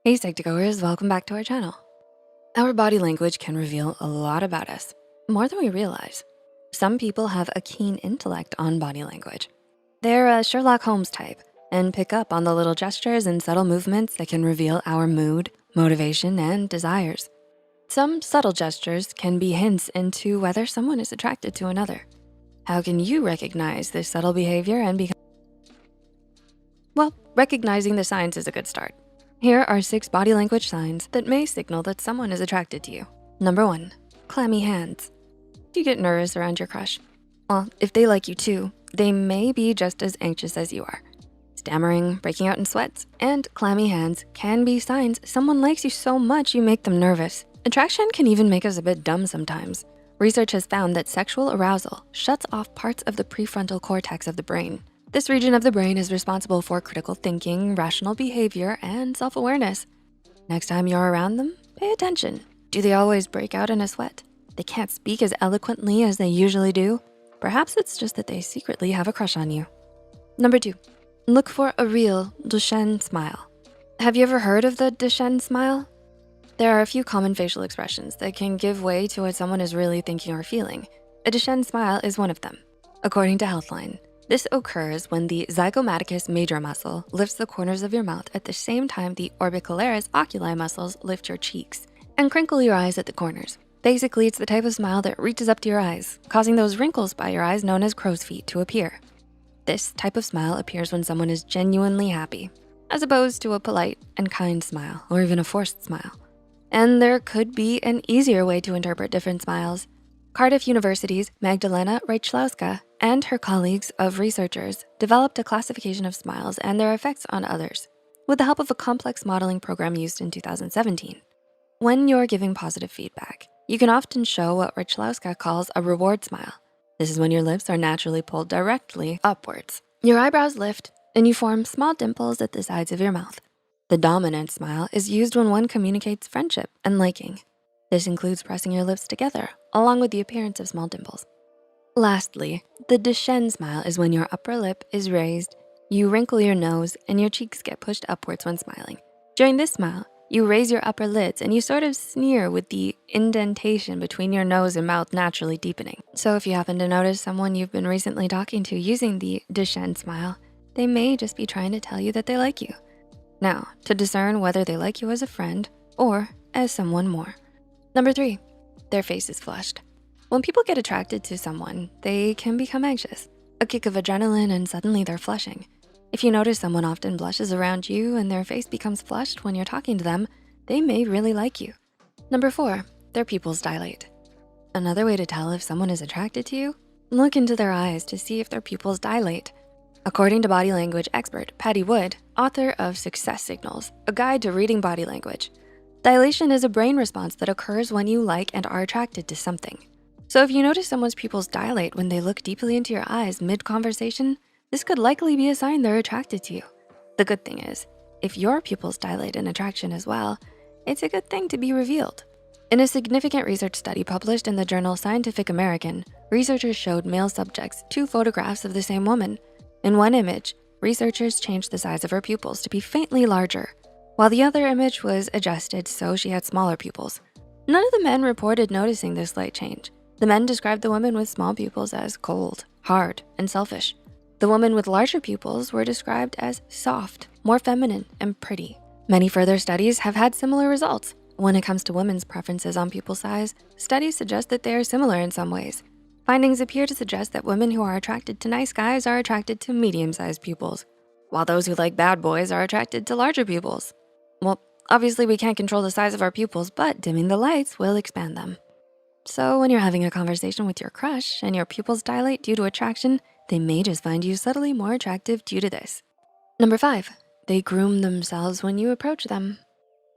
Hey Psych2Goers, welcome back to our channel. Our body language can reveal a lot about us, more than we realize. Some people have a keen intellect on body language. They're a Sherlock Holmes type and pick up on the little gestures and subtle movements that can reveal our mood, motivation, and desires. Some subtle gestures can be hints into whether someone is attracted to another. How can you recognize this subtle behavior and become? Well, recognizing the signs is a good start. Here are 6 body language signs that may signal that someone is attracted to you. Number 1, clammy hands. Do you get nervous around your crush? Well, if they like you too, they may be just as anxious as you are. Stammering, breaking out in sweats, and clammy hands can be signs someone likes you so much you make them nervous. Attraction can even make us a bit dumb sometimes. Research has found that sexual arousal shuts off parts of the prefrontal cortex of the brain. This region of the brain is responsible for critical thinking, rational behavior, and self-awareness. Next time you're around them, pay attention. Do they always break out in a sweat? They can't speak as eloquently as they usually do. Perhaps it's just that they secretly have a crush on you. Number 2, look for a real dishonest smile. Have you ever heard of the dishonest smile? There are a few common facial expressions that can give way to what someone is really thinking or feeling. A dishonest smile is one of them. According to Healthline, this occurs when the zygomaticus major muscle lifts the corners of your mouth at the same time the orbicularis oculi muscles lift your cheeks and crinkle your eyes at the corners. Basically, it's the type of smile that reaches up to your eyes, causing those wrinkles by your eyes known as crow's feet to appear. This type of smile appears when someone is genuinely happy, as opposed to a polite and kind smile or even a forced smile. And there could be an easier way to interpret different smiles. Cardiff University's Magdalena Reichlowska and her colleagues of researchers developed a classification of smiles and their effects on others with the help of a complex modeling program used in 2017. When you're giving positive feedback, you can often show what Reichlowska calls a reward smile. This is when your lips are naturally pulled directly upwards. Your eyebrows lift and you form small dimples at the sides of your mouth. The dominant smile is used when one communicates friendship and liking. This includes pressing your lips together, along with the appearance of small dimples. Lastly, the dishonest smile is when your upper lip is raised, you wrinkle your nose, and your cheeks get pushed upwards when smiling. During this smile, you raise your upper lids and you sort of sneer with the indentation between your nose and mouth naturally deepening. So if you happen to notice someone you've been recently talking to using the dishonest smile, they may just be trying to tell you that they like you. Now, to discern whether they like you as a friend or as someone more. Number 3, their face is flushed. When people get attracted to someone, they can become anxious. A kick of adrenaline and suddenly they're flushing. If you notice someone often blushes around you and their face becomes flushed when you're talking to them, they may really like you. Number 4, their pupils dilate. Another way to tell if someone is attracted to you, look into their eyes to see if their pupils dilate. According to body language expert Patty Wood, author of Success Signals, a guide to reading body language, dilation is a brain response that occurs when you like and are attracted to something. So if you notice someone's pupils dilate when they look deeply into your eyes mid-conversation, this could likely be a sign they're attracted to you. The good thing is, if your pupils dilate in attraction as well, it's a good thing to be revealed. In a significant research study published in the journal Scientific American, researchers showed male subjects 2 photographs of the same woman. In one image, researchers changed the size of her pupils to be faintly larger, while the other image was adjusted so she had smaller pupils. None of the men reported noticing this slight change. The men described the woman with small pupils as cold, hard, and selfish. The women with larger pupils were described as soft, more feminine, and pretty. Many further studies have had similar results. When it comes to women's preferences on pupil size, studies suggest that they are similar in some ways. Findings appear to suggest that women who are attracted to nice guys are attracted to medium-sized pupils, while those who like bad boys are attracted to larger pupils. Well, obviously we can't control the size of our pupils, but dimming the lights will expand them. So when you're having a conversation with your crush and your pupils dilate due to attraction, they may just find you subtly more attractive due to this. Number 5, they groom themselves when you approach them.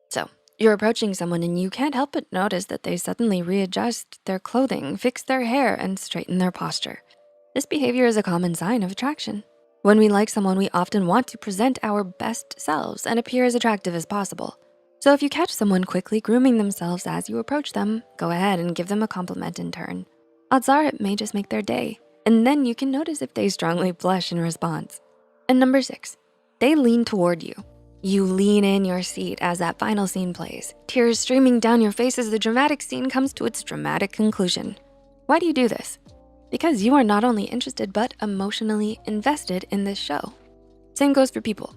So you're approaching someone and you can't help but notice that they suddenly readjust their clothing, fix their hair, and straighten their posture. This behavior is a common sign of attraction. When we like someone, we often want to present our best selves and appear as attractive as possible. So if you catch someone quickly grooming themselves as you approach them, go ahead and give them a compliment in turn. Odds are it may just make their day, and then you can notice if they strongly blush in response. And number 6, they lean toward you. You lean in your seat as that final scene plays, tears streaming down your face as the dramatic scene comes to its dramatic conclusion. Why do you do this? Because you are not only interested, but emotionally invested in this show. Same goes for people.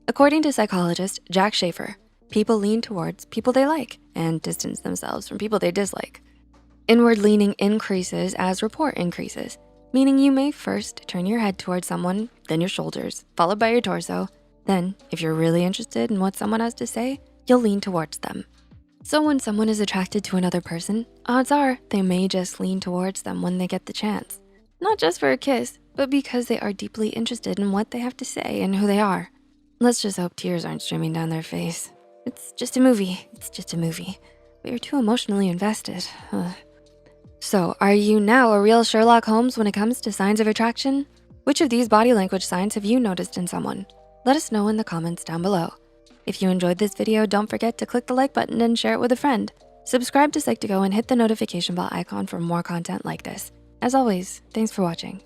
According to psychologist Jack Schafer, people lean towards people they like and distance themselves from people they dislike. Inward leaning increases as rapport increases, meaning you may first turn your head towards someone, then your shoulders, followed by your torso. Then, if you're really interested in what someone has to say, you'll lean towards them. So when someone is attracted to another person, odds are they may just lean towards them when they get the chance. Not just for a kiss, but because they are deeply interested in what they have to say and who they are. Let's just hope tears aren't streaming down their face. It's just a movie, but you're too emotionally invested. Ugh. So are you now a real Sherlock Holmes when it comes to signs of attraction? Which of these body language signs have you noticed in someone? Let us know in the comments down below. If you enjoyed this video, don't forget to click the like button and share it with a friend. Subscribe to Psych2Go and hit the notification bell icon for more content like this. As always, thanks for watching.